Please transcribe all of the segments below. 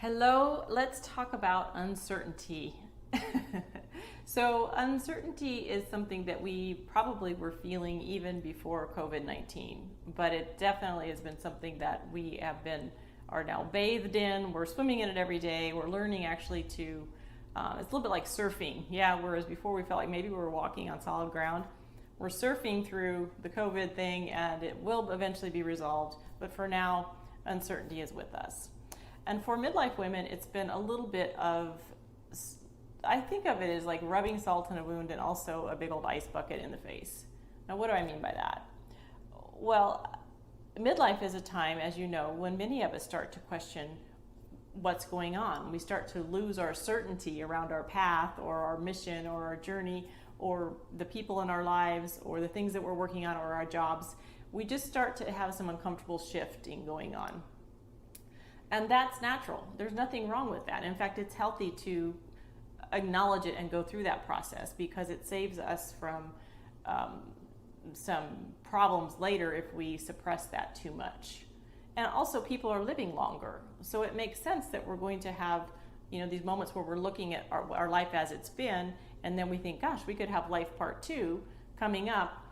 Hello, let's talk about uncertainty. So, uncertainty is something that we probably were feeling even before COVID-19, but it definitely has been something that we are now bathed in. We're swimming in it every day. We're learning actually to, it's a little bit like surfing. Yeah, whereas before we felt like maybe we were walking on solid ground. We're surfing through the COVID thing and it will eventually be resolved, but for now, uncertainty is with us. And for midlife women, it's been a little bit of, I think of it as like rubbing salt in a wound and also a big old ice bucket in the face. Now, what do I mean by that? Well, midlife is a time, as you know, when many of us start to question what's going on. We start to lose our certainty around our path or our mission or our journey or the people in our lives or the things that we're working on or our jobs. We just start to have some uncomfortable shifting going on. And that's natural. There's nothing wrong with that. In fact, it's healthy to acknowledge it and go through that process because it saves us from some problems later if we suppress that too much. And also, people are living longer. So it makes sense that we're going to have, these moments where we're looking at our life as it's been, and then we think, gosh, we could have life part 2 coming up.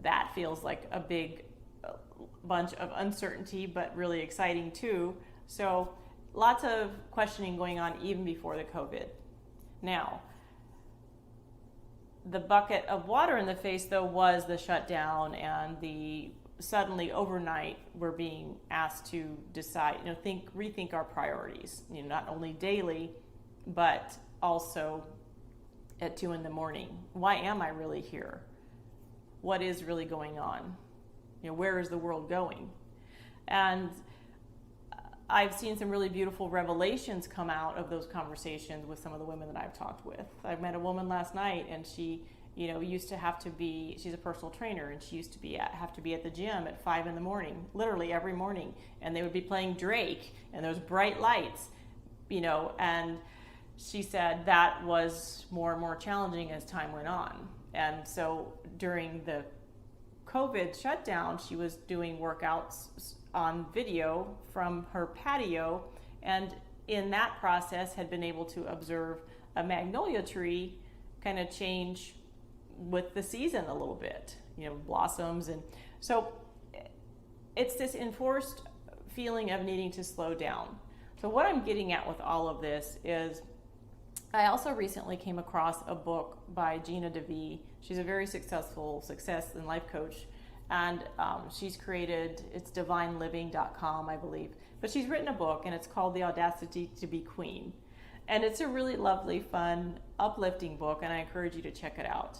That feels like a big bunch of uncertainty, but really exciting too. So lots of questioning going on even before the COVID. Now, the bucket of water in the face, though, was the shutdown and the suddenly overnight we're being asked to decide, rethink our priorities, not only daily, but also at 2 a.m. Why am I really here? What is really going on? Where is the world going? And I've seen some really beautiful revelations come out of those conversations with some of the women that I've talked with. I met a woman last night and she, used to have to be, she's a personal trainer and she used to have to be at the gym at 5 a.m, literally every morning. And they would be playing Drake and those bright lights, and she said that was more and more challenging as time went on. And so during the COVID shutdown, she was doing workouts on video from her patio, and in that process had been able to observe a magnolia tree kind of change with the season a little bit, blossoms. And so it's this enforced feeling of needing to slow down. So what I'm getting at with all of this is I also recently came across a book by Gina DeVee. She's a very successful success and life coach. And she's created, it's divineliving.com, I believe. But she's written a book and it's called The Audacity to be Queen. And it's a really lovely, fun, uplifting book, and I encourage you to check it out.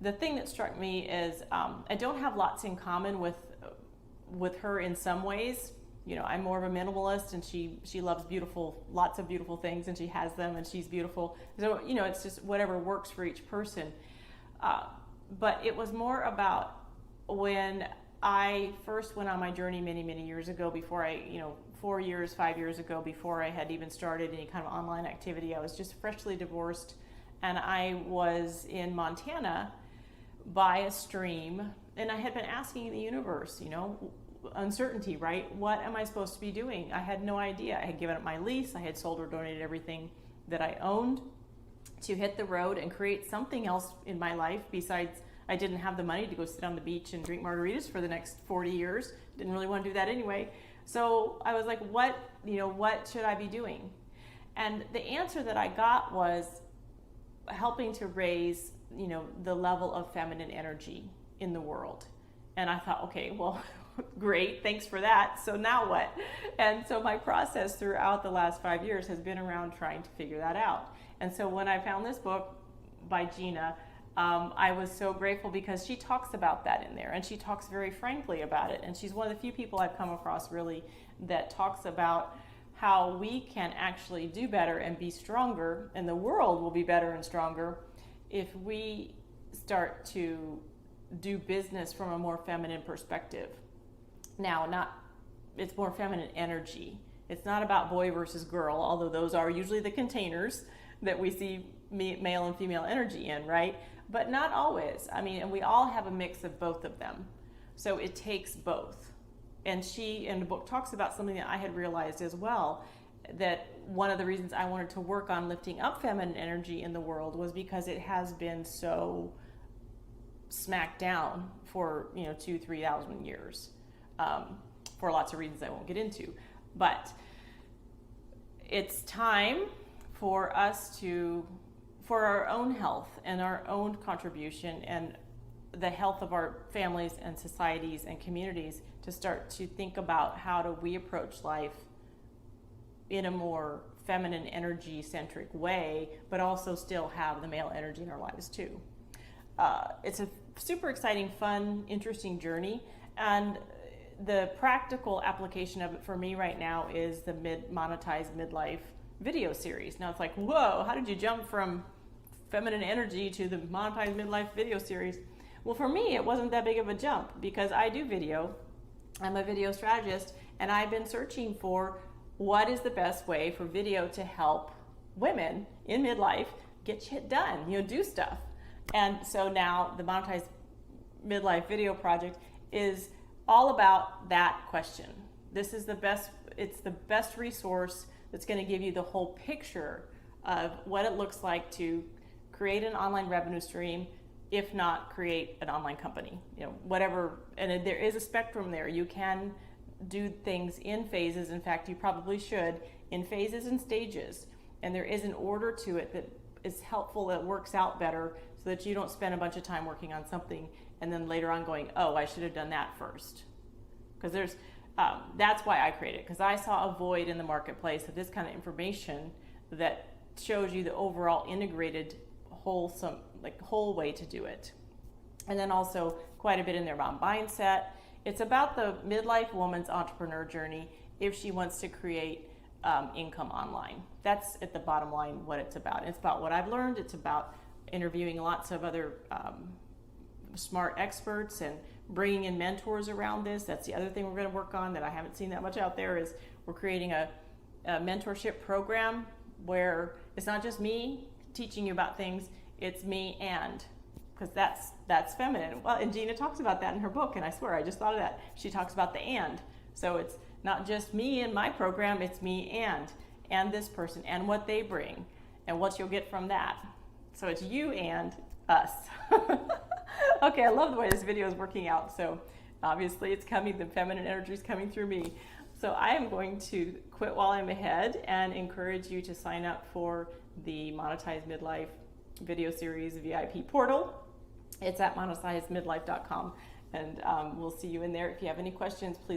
The thing that struck me is I don't have lots in common with her in some ways. I'm more of a minimalist, and she loves lots of beautiful things, and she has them, and she's beautiful. So, it's just whatever works for each person. But it was more about when I first went on my journey many, many years ago, before I, 5 years ago, before I had even started any kind of online activity. I was just freshly divorced, and I was in Montana by a stream, and I had been asking the universe, uncertainty, right? What am I supposed to be doing? I had no idea. I had given up my lease. I had sold or donated everything that I owned to hit the road and create something else in my life besides I didn't have the money to go sit on the beach and drink margaritas for the next 40 years. Didn't really want to do that anyway. So I was like, what should I be doing? And the answer that I got was helping to raise, the level of feminine energy in the world. And I thought, okay, well, great, thanks for that. So now what? And so my process throughout the last 5 years has been around trying to figure that out. And so when I found this book by Gina, I was so grateful because she talks about that in there, and she talks very frankly about it. And she's one of the few people I've come across really that talks about how we can actually do better and be stronger, and the world will be better and stronger if we start to do business from a more feminine perspective. Now, it's more feminine energy. It's not about boy versus girl, although those are usually the containers that we see male and female energy in, right? But not always. And we all have a mix of both of them. So it takes both. And she, in the book, talks about something that I had realized as well, that one of the reasons I wanted to work on lifting up feminine energy in the world was because it has been so smacked down for 2,000-3,000 years, for lots of reasons I won't get into. But it's time for us for our own health and our own contribution and the health of our families and societies and communities to start to think about how do we approach life in a more feminine energy centric way, but also still have the male energy in our lives too. It's a super exciting, fun, interesting journey, and the practical application of it for me right now is the monetized midlife video series. Now it's like, whoa, how did you jump from feminine energy to the monetized midlife video series? Well, for me, it wasn't that big of a jump because I do video. I'm a video strategist, and I've been searching for what is the best way for video to help women in midlife get shit done, do stuff. And so now the monetized midlife video project is all about that question. This is it's the best resource that's going to give you the whole picture of what it looks like to create an online revenue stream, if not create an online company, whatever. And there is a spectrum there. You can do things in phases. In fact, you probably should, in phases and stages. And there is an order to it that is helpful, that works out better, so that you don't spend a bunch of time working on something and then later on going, oh, I should have done that first. Because that's why I created it, because I saw a void in the marketplace of this kind of information that shows you the overall integrated whole way to do it. And then also quite a bit in there about mindset. It's about the midlife woman's entrepreneur journey if she wants to create income online. That's at the bottom line what it's about. It's about what I've learned. It's about interviewing lots of other smart experts and bringing in mentors around this. That's the other thing we're going to work on that I haven't seen that much out there, is we're creating a mentorship program where it's not just me teaching you about things, it's me and, because that's feminine. Well, and Gina talks about that in her book, and I swear I just thought of that. She talks about the and. So it's not just me and my program, it's me and this person and what they bring and what you'll get from that. So it's you and us. Okay, I love the way this video is working out. So obviously it's coming, the feminine energy is coming through me. So I am going to quit while I'm ahead and encourage you to sign up for the Monetized Midlife video series VIP portal. It's at monetizedmidlife.com, and we'll see you in there. If you have any questions, please